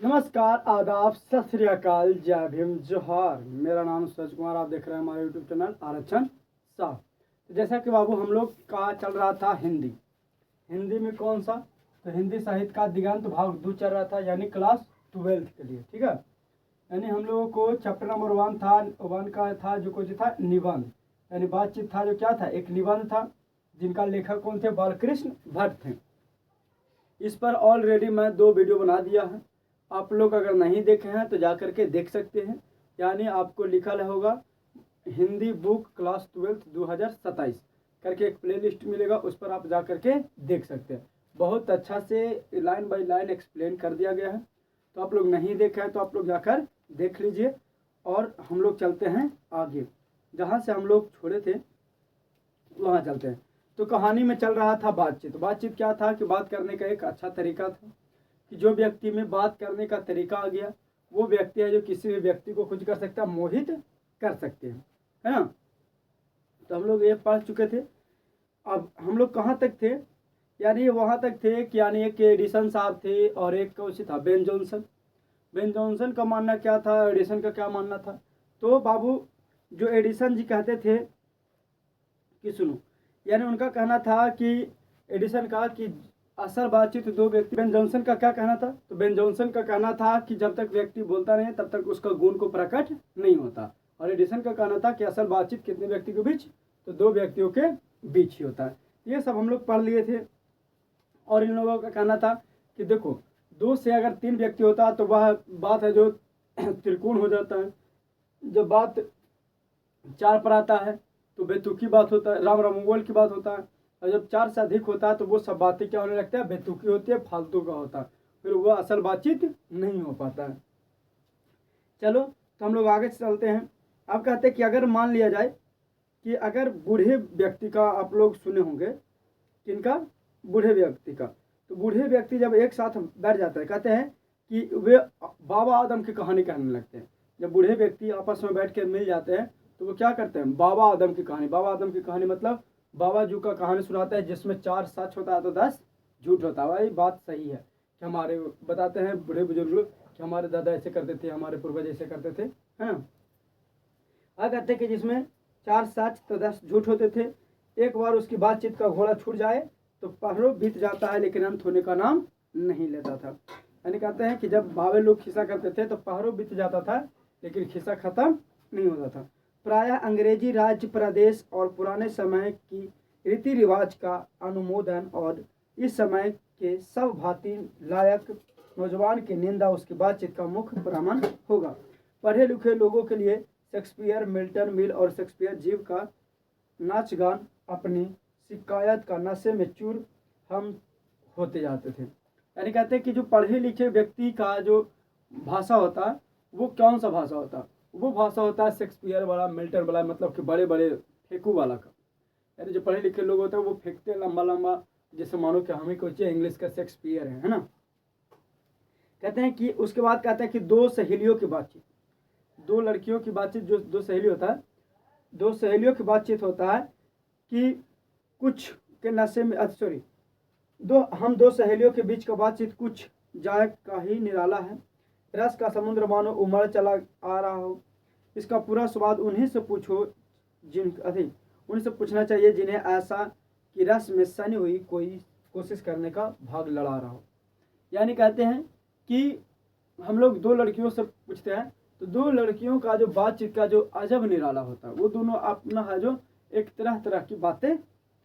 नमस्कार, आदाब, सत श्री अकाल, जय भीम, जोहार। मेरा नाम सूरज कुमार, आप देख रहे हैं हमारे यूट्यूब चैनल आरक्षण साहब। तो जैसा कि बाबू हम लोग का चल रहा था हिंदी में कौन सा, तो हिंदी साहित्य का दिगंत भाग 2 चल रहा था, यानी क्लास 12 के लिए। ठीक है, यानी हम लोगों को चैप्टर नंबर 1 का था जो कुछ था निबंध, यानी बातचीत था जो क्या था, एक निबंध था जिनका लेखक कौन थे, बालकृष्ण भट्ट थे। इस पर ऑलरेडी मैं 2 वीडियो बना दिया है। आप लोग अगर नहीं देखे हैं तो जा करके देख सकते हैं, यानी आपको लिखा होगा हिंदी बुक क्लास 12 2027 करके एक प्लेलिस्ट मिलेगा, उस पर आप जा करके देख सकते हैं। बहुत अच्छा से लाइन बाय लाइन एक्सप्लेन कर दिया गया है। तो आप लोग नहीं देखे हैं तो आप लोग जाकर देख लीजिए। और हम लोग चलते हैं आगे, जहाँ से हम लोग छोड़े थे वहाँ चलते हैं। तो कहानी में चल रहा था बातचीत क्या था कि बात करने का एक अच्छा तरीका था कि जो व्यक्ति में बात करने का तरीका आ गया वो व्यक्ति है जो किसी भी व्यक्ति को खुश कर सकता है, मोहित कर सकते हैं, है ना। तो हम लोग ये पढ़ चुके थे। अब हम लोग कहाँ तक थे, यानी वहाँ तक थे कि यानी एक एडिसन साहब थे और एक कौन था, बेन जॉनसन का मानना क्या था, एडिसन का क्या मानना था। तो बाबू जो एडिसन जी कहते थे कि सुनो, यानी उनका कहना था कि एडिसन का कि असल बातचीत 2 व्यक्ति। बेन जॉनसन का क्या कहना था, तो बेन जॉनसन का कहना था कि जब तक व्यक्ति बोलता नहीं तब तक उसका गुण को प्रकट नहीं होता। और एडिसन का कहना था कि असल बातचीत कितने व्यक्ति के बीच, तो 2 व्यक्तियों के बीच ही होता है। ये सब हम लोग पढ़ लिए थे। और इन लोगों का कहना था कि देखो 2 से अगर 3 व्यक्ति होता तो वह बात है जो त्रिकोण हो जाता है। जब बात 4 पर आता है तो बेतुकी बात होता है, राम रमोगोल की बात होता है। और जब 4 से अधिक होता है तो वो सब बातें क्या होने लगता है, बेतुकी होती है, फालतू का होता है, फिर वो असल बातचीत नहीं हो पाता है। चलो तो हम लोग आगे चलते हैं। अब कहते हैं कि अगर मान लिया जाए कि अगर बूढ़े व्यक्ति का, आप लोग सुने होंगे किनका, बूढ़े व्यक्ति का। तो बूढ़े व्यक्ति जब एक साथ बैठ जाते हैं, कहते हैं कि वे बाबा आदम की कहानी कहने लगते हैं। जब बूढ़े व्यक्ति आपस में बैठ के मिल जाते हैं तो वो क्या करते हैं, बाबा आदम की कहानी। बाबा आदम की कहानी मतलब बाबा जू का कहानी सुनाता है, जिसमें 4 सच होता है तो 10 झूठ होता है। भाई बात सही है कि हमारे बताते हैं बूढ़े बुजुर्ग लोग कि हमारे दादा ऐसे करते थे, हमारे पूर्वज ऐसे करते थे, है ना। आ कहते हैं कि जिसमें 4 सच तो 10 झूठ होते थे। एक बार उसकी बातचीत का घोड़ा छूट जाए तो पहरों बीत जाता है, लेकिन अंत होने का नाम नहीं लेता था। यानी कहते हैं कि जब बावे लोग खिस्सा करते थे तो पहरों बीत जाता था, लेकिन खिस्सा खत्म नहीं होता था। प्रायः अंग्रेजी राज्य प्रदेश और पुराने समय की रीति रिवाज का अनुमोदन और इस समय के सब भांति लायक नौजवान की निंदा उसकी बातचीत का मुख्य प्रमाण होगा। पढ़े लिखे लोगों के लिए शेक्सपियर, मिल्टन, मिल और शेक्सपियर जीव का नाच गान अपनी शिकायत का नशे में चूर हम होते जाते थे। यानी कहते हैं कि जो पढ़े लिखे व्यक्ति का जो भाषा होता है वो कौन सा भाषा होता है, वो भाषा होता है शेक्सपियर वाला, मिल्टन वाला, मतलब कि बड़े बड़े फेंकू वाला का। यानी जो पढ़े लिखे लोग होते हैं वो फेंकते लंबा लंबा, जैसे मानो कि हमें कुछ इंग्लिश का शेक्सपियर है ना। कहते हैं कि उसके बाद कहते हैं कि 2 सहेलियों की बातचीत, 2 लड़कियों की बातचीत, जो 2 सहेली होता है, 2 सहेलियों की बातचीत होता है कि कुछ के नशे में, सॉरी, हम 2 सहेलियों के बीच का बातचीत कुछ जायक का ही निराला है। रस का समुद्र मानो उमड़ चला आ रहा हो। इसका पूरा स्वाद उन्हीं से पूछो उन्हीं से पूछना चाहिए जिन्हें ऐसा कि रस में सनी हुई कोई कोशिश करने का भाग लड़ा रहा हो। यानी कहते हैं कि हम लोग 2 लड़कियों से पूछते हैं तो 2 लड़कियों का जो बातचीत का जो अजब निराला होता है, वो दोनों अपना है जो एक तरह तरह की बातें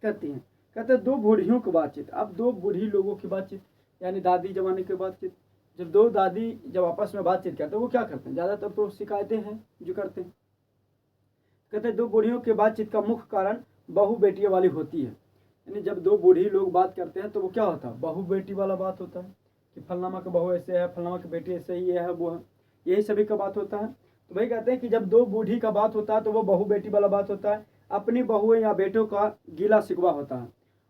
करती हैं। कहते हैं 2 बूढ़ियों की बातचीत। अब 2 बूढ़ी लोगों की बातचीत, यानी दादी जमाने की बातचीत। जब 2 दादी जब आपस में बातचीत करते हैं वो क्या करते हैं, ज़्यादातर तो शिकायतें हैं जो करते हैं। कहते हैं 2 बूढ़ियों के बातचीत का मुख्य कारण बहू बेटियों वाली होती है। यानी जब 2 बूढ़ी लोग बात करते हैं तो वो क्या होता है, बहू बेटी वाला बात होता है कि फलनामा का बहू ऐसे है, फलनामा की बेटी ऐसे ही है, वो है, यही सभी का बात होता है। तो वही कहते हैं कि जब 2 बूढ़ी का बात होता है तो वो बहू बेटी वाला बात होता है, अपनी बहुओं या बेटों का गीला शिकवा होता है।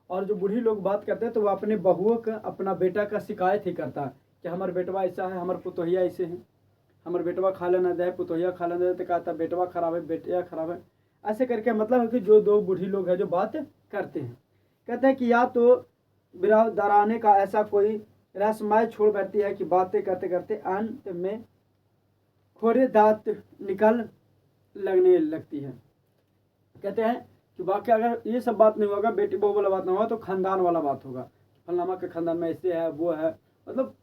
और जो बूढ़ी लोग बात करते हैं तो वो अपनी बहुओं का, अपना बेटा का शिकायत ही करता है कि हमारे बेटवा ऐसा है, हमारे पुतोहिया ऐसे हैं, हमारे बेटवा खा लेना दे, पुतोहिया खा लेना दे, तो कहता है बेटवा खराब है, बेटिया खराब है। ऐसे करके मतलब है कि जो 2 बूढ़ी लोग हैं जो बात करते हैं। कहते हैं कि या तो बिरादराने का ऐसा कोई रहस्यमय छोड़ बैठती है कि बातें करते करते अंत में खोरे दांत निकल लगने लगती है। कहते हैं कि वाकई अगर ये सब बात नहीं होगा, बेटी बहू वाला बात नहीं होगा, तो खानदान वाला बात होगा। फलाना के खानदान में ऐसे है, वो है, मतलब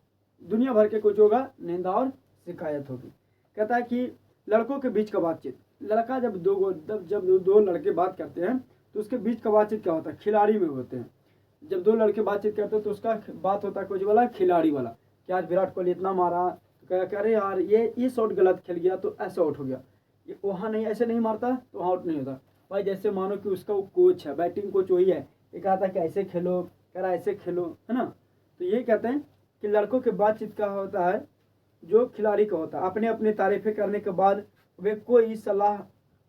दुनिया भर के कुछ होगा, निंदा और शिकायत होगी। कहता है कि लड़कों के बीच का बातचीत, लड़का जब दो लड़के बात करते हैं तो उसके बीच का बातचीत क्या होता है, खिलाड़ी में होते हैं। जब दो लड़के बातचीत करते हैं तो उसका बात होता है कुछ वाला खिलाड़ी वाला, कि आज विराट कोहली इतना मारा, तो कह अरे यार ये शॉट गलत खेल गया तो ऐसे आउट हो गया, ये वहाँ नहीं ऐसे नहीं मारता तो वहाँ आउट नहीं होता। भाई जैसे मानो कि उसका वो कोच है, बैटिंग कोच वही है, ये कहता है कि ऐसे खेलो, कह रहा ऐसे खेलो, है ना। तो यही कहते हैं कि लड़कों के बातचीत का होता है जो खिलाड़ी का होता है, अपने अपने तारीफें करने के बाद वे कोई सलाह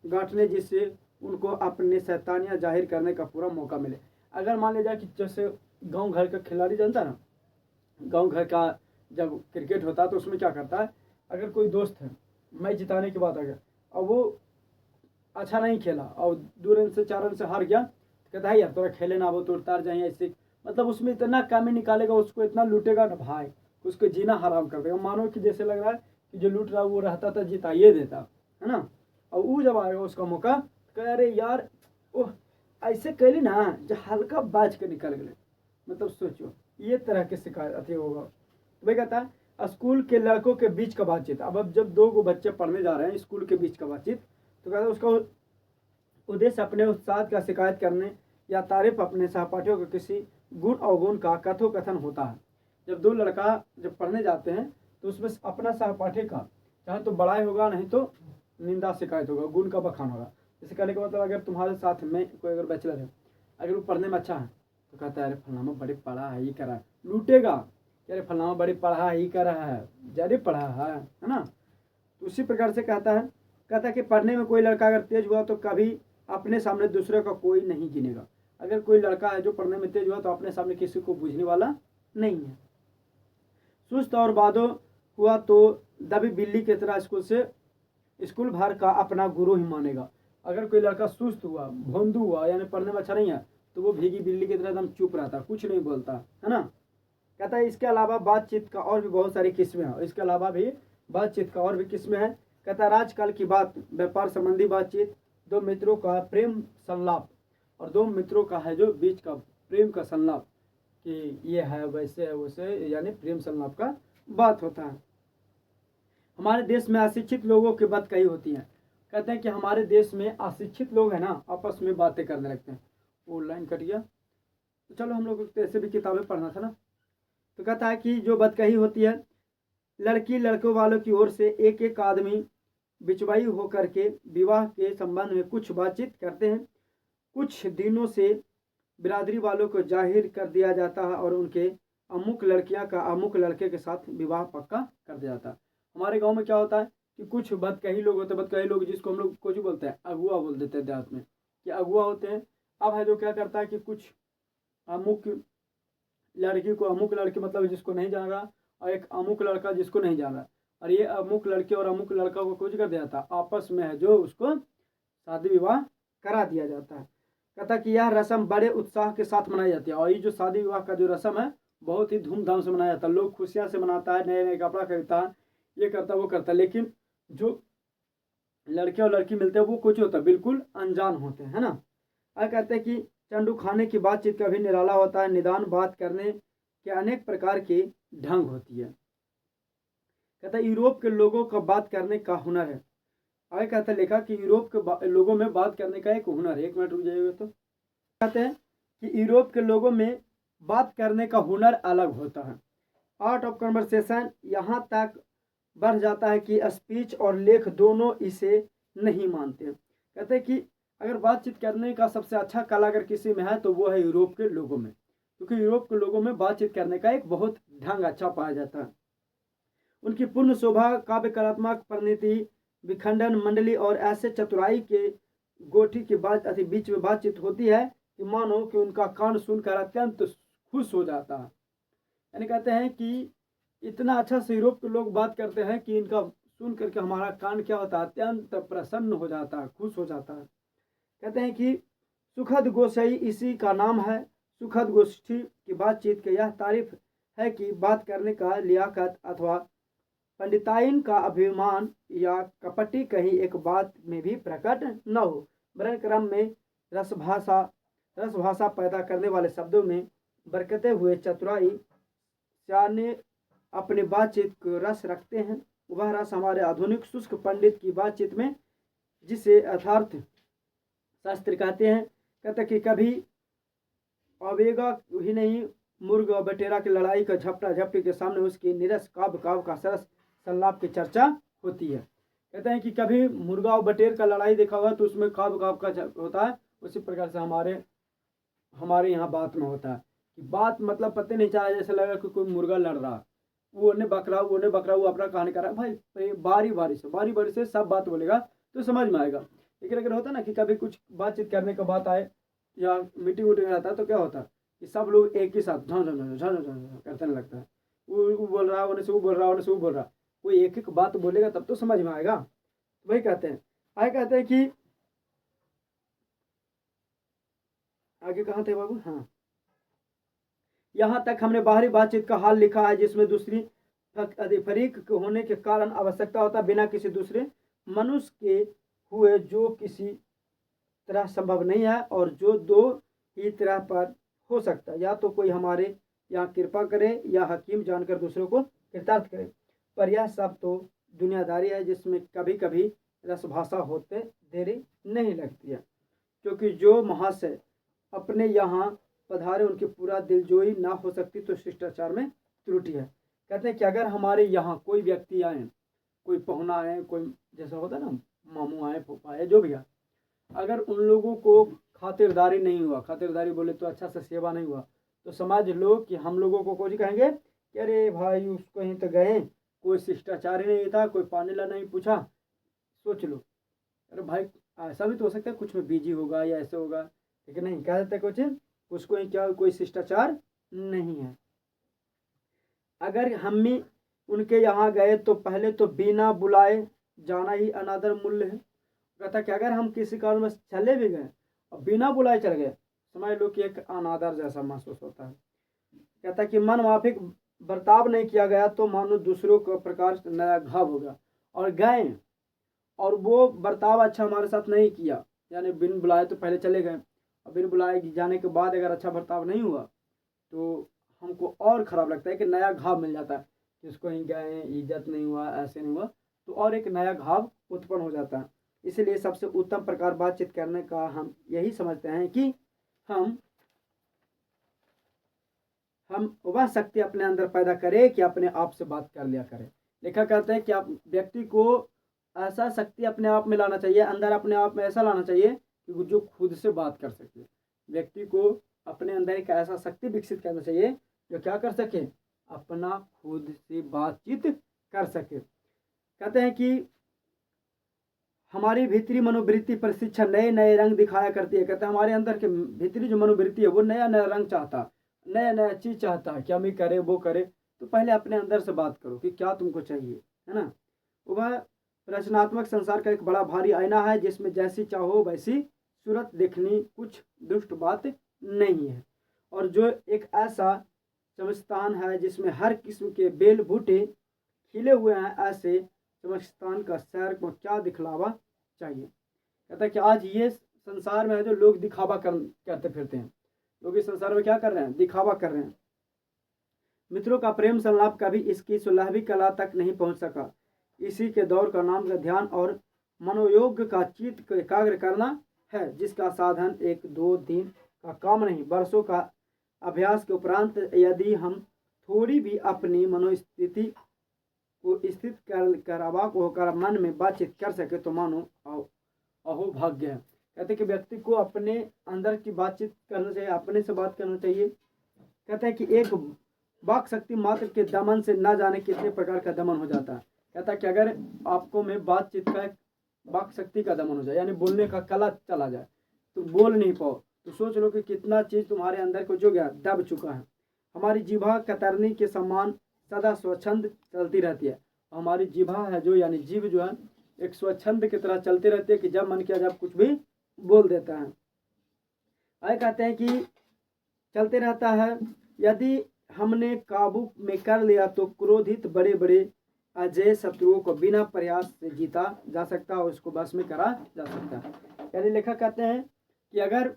गांठने जिससे उनको अपने शैतानियाँ जाहिर करने का पूरा मौका मिले। अगर मान लिया जाए कि जैसे गांव घर का खिलाड़ी जानता है ना, गांव घर का जब क्रिकेट होता है तो उसमें क्या करता है, अगर कोई दोस्त है मैच जिताने की बात आ गया और वो अच्छा नहीं खेला और 2 रन से 4 रन से हार गया, तो कहता है यार तोरा खेले ना, वो तो उतार जाए ऐसे, मतलब उसमें इतना कमी निकालेगा, उसको इतना लूटेगा ना भाई, उसको जीना हराम कर देगा। मानो कि जैसे लग रहा है कि जो लूट रहा है वो रहता था जिताइए देता, है ना। और वो जब आएगा उसका मौका, कह अरे यार ओह ऐसे कैली ना जो हल्का बाज के निकल गए, मतलब सोचो ये तरह के शिकायत अति होगा। तो भाई कहता है स्कूल के लड़कों के बीच का बातचीत, अब जब 2 बच्चे पढ़ने जा रहे हैं स्कूल के बीच का बातचीत, तो कहता है उसका उद्देश्य अपने उत्साह का शिकायत करने या तारीफ अपने सहपाठियों के किसी गुण अवगुण का कथोकथन होता है। जब 2 लड़का जब पढ़ने जाते हैं तो उसमें अपना सहपाठी का चाहे तो बड़ाई होगा, नहीं तो निंदा शिकायत होगा, गुण का बखान होगा। जैसे कहने का मतलब अगर तुम्हारे साथ में कोई अगर बैचलर है, अगर वो पढ़ने में अच्छा है तो कहता है अरे फलाना बड़ी पढ़ा है, ये करा है, लूटेगा कि अरे फलाना बड़ी पढ़ा ही कर रहा है, ज़्यादा पढ़ा है ना। तो उसी प्रकार से कहता है कि पढ़ने में कोई लड़का अगर तेज हुआ तो कभी अपने सामने दूसरे का कोई नहीं गिनेगा। अगर कोई लड़का है जो पढ़ने में तेज हुआ तो अपने सामने किसी को बूझने वाला नहीं है। सुस्त और बादो हुआ तो दबी बिल्ली की तरह स्कूल भर का अपना गुरु ही मानेगा। अगर कोई लड़का सुस्त हुआ, भोंदू हुआ, यानी पढ़ने में अच्छा नहीं है, तो वो भीगी बिल्ली की तरह एकदम चुप रहता, कुछ नहीं बोलता, है ना। कहता है इसके अलावा बातचीत का और भी बहुत सारी किस्में हैं, इसके अलावा भी बातचीत का और भी किस्में हैं। कहता है आजकल की बात व्यापार संबंधी बातचीत, 2 मित्रों का प्रेम संलाप, और 2 मित्रों का है जो बीच का प्रेम का संलाप, कि ये है वैसे है वैसे, यानी प्रेम संलाप का बात होता है। हमारे देश में अशिक्षित लोगों की बात कही होती है। कहते हैं कि हमारे देश में अशिक्षित लोग हैं ना, आपस में बातें करने लगते हैं। वो लाइन कट गया, तो चलो हम लोग ऐसे भी किताबें पढ़ना था ना। तो कहता है कि जो बात कही होती है, लड़की लड़कों वालों की ओर से एक एक आदमी बिचवाई होकर के विवाह के संबंध में कुछ बातचीत करते हैं। कुछ दिनों से बिरादरी वालों को जाहिर कर दिया जाता है और उनके अमुक लड़कियां का अमुक लड़के के साथ विवाह पक्का कर दिया जाता है। हमारे गांव में क्या होता है कि कुछ बदकही लोग होते हैं, बदकही लोग जिसको हम लोग कुछ बोलते हैं, अगुआ बोल देते हैं देहात में, कि अगुआ होते हैं। अब है जो क्या करता है कि कुछ अमुक लड़की को, अमुक लड़की मतलब जिसको नहीं जान रहा, और एक अमुक लड़का जिसको नहीं जान रहा, और ये अमुक लड़के और अमुक लड़का को कुछ कर दिया था, आपस में है जो उसको शादी विवाह करा दिया जाता है। कहता कि यह रस्म बड़े उत्साह के साथ मनाई जाती है, और ये जो शादी विवाह का जो रस्म है बहुत ही धूमधाम से मनाया जाता है। लोग खुशियाँ से मनाता है, नए नए कपड़ा खरीदता है, ये करता वो करता है। लेकिन जो लड़के और लड़की मिलते हैं वो कुछ होता है, बिल्कुल अनजान होते हैं, है ना। और कहते हैं कि चंडू खाने की बातचीत का भी निराला होता है। निदान बात करने के अनेक प्रकार के ढंग होती है। कहता है यूरोप के लोगों का बात करने का हुनर है। आगे कहता है लिखा कि यूरोप के लोगों में बात करने का एक हुनर है। 1 मिनट रुक जाइएगा। तो कहते हैं कि यूरोप के लोगों में बात करने का हुनर अलग होता है। आर्ट ऑफ कन्वर्सेशन यहाँ तक बढ़ जाता है कि स्पीच और लेख दोनों इसे नहीं मानते। कहते हैं कि अगर बातचीत करने का सबसे अच्छा कला अगर किसी में है तो वो है यूरोप के लोगों में, क्योंकि यूरोप के लोगों में बातचीत करने का एक बहुत ढंग अच्छा पाया जाता है। उनकी पूर्ण शोभा, काव्य कलात्मक परिणति, विखंडन मंडली और ऐसे चतुराई के गोठी के बीच में बातचीत होती है कि मानो कि उनका कान सुनकर अत्यंत खुश हो जाता है। यानी कहते हैं कि इतना अच्छा से यूरोप के लोग बात करते हैं कि इनका सुन करके हमारा कान क्या होता है, अत्यंत प्रसन्न हो जाता है, खुश हो जाता है। कहते हैं कि सुखद गोसाई इसी का नाम है। सुखद गोष्ठी की बातचीत की यह तारीफ है कि बात करने का लियाकत अथवा पंडिताइन का अभिमान या कपटी कहीं एक बात में भी प्रकट न हो, वरन क्रम में रसभाषा पैदा करने वाले शब्दों में बरकते हुए चतुराई सियाने अपनी बातचीत को रस रखते हैं। वह रस हमारे आधुनिक शुष्क पंडित की बातचीत में, जिसे यथार्थ शास्त्र कहते हैं, कहते कि कभी आवेगा ही नहीं, मुर्ग और बटेरा की लड़ाई का झपटा झपटी के सामने उसकी निरस काव्य का सरस संलाप की चर्चा होती है। कहते हैं कि कभी मुर्गा और बटेर का लड़ाई देखा हुआ तो उसमें काव्य का होता है, उसी प्रकार से हमारे यहाँ बात में होता है कि बात मतलब पता नहीं चला, जैसे लगा कि कोई मुर्गा लड़ रहा, वो ने बकरा वो अपना कहानी कर रहा है। भाई बारी से सब बात बोलेगा तो समझ में आएगा। लेकिन अगर होता ना कि कभी कुछ बातचीत करने का बात आए या मीटिंग वूटिंग रहता है तो क्या होता है कि सब लोग एक ही साथ झं करते नहीं लगता है। वो बोल रहा है, उन्हें से वो बोल रहा है, उन्हें से वो बोल रहा है, कोई एक एक बात बोलेगा तब तो समझ में आएगा। वही कहते हैं, कहते हैं कि आगे कहाँ थे बाबू, हाँ, यहाँ तक हमने बाहरी बातचीत का हाल लिखा है जिसमें दूसरी फरीक होने के कारण आवश्यकता होता बिना किसी दूसरे मनुष्य के हुए जो किसी तरह संभव नहीं है, और जो दो ही तरह पर हो सकता है, या तो कोई हमारे यहाँ कृपा करे या हकीम जानकर दूसरों को कृतार्थ करे। पर यह सब तो दुनियादारी है जिसमें कभी कभी रसभाषा होते देरी नहीं लगती है, क्योंकि जो महाशय अपने यहाँ पधारे उनकी पूरा दिलजोई ना हो सकती तो शिष्टाचार में त्रुटि है। कहते हैं कि अगर हमारे यहाँ कोई व्यक्ति आए, कोई पहुना आए, कोई जैसा होता है ना मामू आए, फूफा आए, जो भी आए, अगर उन लोगों को खातिरदारी नहीं हुआ, खातिरदारी बोले तो अच्छा से सेवा नहीं हुआ, तो समझ लो कि हम लोगों को कुछ कहेंगे कि अरे भाई उसको ही तो गए, कोई शिष्टाचार ही नहीं था, कोई पानी ला नहीं पूछा। सोच लो, अरे भाई ऐसा भी तो हो सकता है कुछ में बिजी होगा या ऐसे होगा, लेकिन नहीं, कह देते कुछ उसको ही क्या कोई शिष्टाचार नहीं है। अगर हम भी उनके यहाँ गए तो पहले तो बिना बुलाए जाना ही अनादर मूल्य है। कहता कि अगर हम किसी कारण में चले भी गए और बिना बुलाए चले गए, समझ लो कि एक अनादर जैसा महसूस होता है। कहता कि मन माफिक बर्ताव नहीं किया गया तो मानो दूसरों को प्रकार नया घाव होगा, और गए और वो बर्ताव अच्छा हमारे साथ नहीं किया, यानी बिन बुलाए तो पहले चले गए और बिन बुलाए जाने के बाद अगर अच्छा बर्ताव नहीं हुआ तो हमको और ख़राब लगता है कि नया घाव मिल जाता है, जिसको ही गए इज्जत नहीं हुआ, ऐसे नहीं हुआ, तो और एक नया घाव उत्पन्न हो जाता है। इसलिए सबसे उत्तम प्रकार बातचीत करने का हम यही समझते हैं कि हम वह शक्ति अपने अंदर पैदा करें कि अपने आप से बात कर लिया करें। लिखा कहते हैं कि आप व्यक्ति को ऐसा शक्ति अपने आप में लाना चाहिए, अंदर अपने आप में ऐसा लाना चाहिए कि जो खुद से बात कर सके। व्यक्ति को अपने अंदर एक ऐसा शक्ति विकसित करना चाहिए जो क्या कर सके, अपना खुद से बातचीत कर सके। कहते हैं कि हमारी भीतरी मनोवृत्ति प्रशिक्षण नए नए रंग दिखाया करती है। कहते हैं हमारे अंदर के भीतरी जो मनोवृत्ति है वो नया नया रंग चाहता, नया नया चीज़ चाहता है कि हम ही करे वो करे। तो पहले अपने अंदर से बात करो कि क्या तुमको चाहिए, है ना। वह रचनात्मक संसार का एक बड़ा भारी आईना है जिसमें जैसी चाहो वैसी सूरत देखनी कुछ दुष्ट बात नहीं है, और जो एक ऐसा चमस्तान है जिसमें हर किस्म के बेल बूटे खिले हुए हैं, ऐसे चमस्तान का सैर को क्या दिखलावा चाहिए। कहता है कि आज ये संसार में है जो लोग दिखावा करते फिरते हैं, लोग इस संसार में क्या कर रहे हैं, दिखावा कर रहे हैं। मित्रों का प्रेम संलाप कभी इसकी सुलहवी कला तक नहीं पहुंच सका। इसी के दौर का नाम का ध्यान और मनोयोग का चित्त को एकाग्र करना है, जिसका साधन एक दो दिन का काम नहीं, वर्षों का अभ्यास के उपरांत यदि हम थोड़ी भी अपनी मनोस्थिति को स्थित करावा को होकर मन में बातचीत कर सके तो मानो अहो भाग्य है। कहते कि व्यक्ति को अपने अंदर की बातचीत करना चाहिए, अपने से बात करना चाहिए। कहते हैं कि एक वाक शक्ति मात्र के दमन से ना जाने कितने प्रकार का दमन हो जाता है। कहता है कि अगर आपको में बातचीत का वाक शक्ति का दमन हो जाए, यानी बोलने का कला चला जाए, तो बोल नहीं पाओ, तो सोच लो कि कितना चीज़ तुम्हारे अंदर को जो गया दब चुका है। हमारी जिह्वा कतरनी के समान सदा स्वच्छंद चलती रहती है। हमारी जिह्वा है जो, यानी जीभ जो है एक स्वच्छंद की तरह चलती रहती है कि जब मन किया जब कुछ भी बोल देता है। आए कहते हैं कि चलते रहता है। यदि हमने काबू में कर लिया तो क्रोधित बड़े बड़े अजय शत्रुओं को बिना प्रयास से जीता जा सकता है, उसको बस में करा जा सकता है। यानी लेखक कहते हैं कि अगर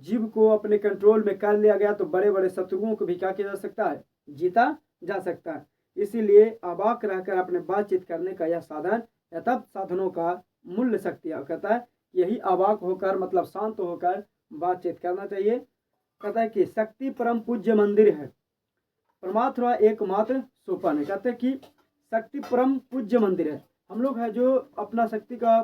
जीव को अपने कंट्रोल में कर लिया गया तो बड़े बड़े शत्रुओं को भी क्या किया जा सकता है, जीता जा सकता है। इसीलिए अबाक रहकर अपने बातचीत करने का यह साधन या तब साधनों का मूल्य शक्ति है। कहता है यही अबाक होकर मतलब शांत होकर बातचीत करना चाहिए। कहता है कि शक्ति परम पूज्य मंदिर है, परमात्मा एकमात्र सोपान है। कहते हैं कि शक्ति परम पूज्य मंदिर है। हम लोग है जो अपना शक्ति का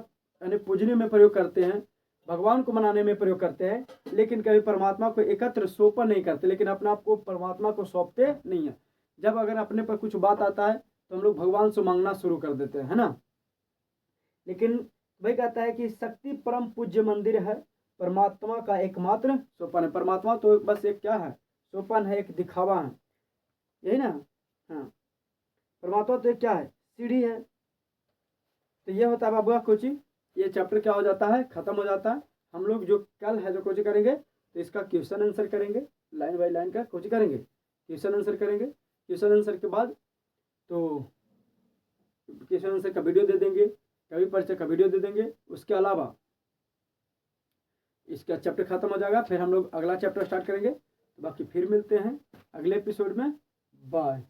यानी पूजने में प्रयोग करते हैं, भगवान को मनाने में प्रयोग करते हैं, लेकिन कभी परमात्मा को एकत्र सौंपन नहीं करते, लेकिन अपने आप को परमात्मा को सौंपते नहीं है। जब अगर अपने पर कुछ बात आता है तो हम लोग भगवान से मांगना शुरू कर देते हैं, है ना। लेकिन वही कहता है कि शक्ति परम पूज्य मंदिर है, परमात्मा का एकमात्र सोपान है। परमात्मा तो बस एक क्या है, सोपान है, एक दिखावा है, यही ना। हाँ, परमात्मा तो एक क्या है, सीढ़ी है। तो ये होता है बाबुआ कोचिंग। ये चैप्टर क्या हो जाता है, खत्म हो जाता है। हम लोग जो कल है जो कोचिंग करेंगे तो इसका क्वेश्चन आंसर करेंगे, लाइन बाय लाइन का कोचिंग करेंगे, क्वेश्चन आंसर करेंगे। क्वेश्चन आंसर के बाद तो क्वेश्चन आंसर का वीडियो दे देंगे, कवि परिचय का वीडियो दे देंगे। उसके अलावा इसका चैप्टर खत्म हो जाएगा, फिर हम लोग अगला चैप्टर स्टार्ट करेंगे। तो बाकी फिर मिलते हैं अगले एपिसोड में। बाय।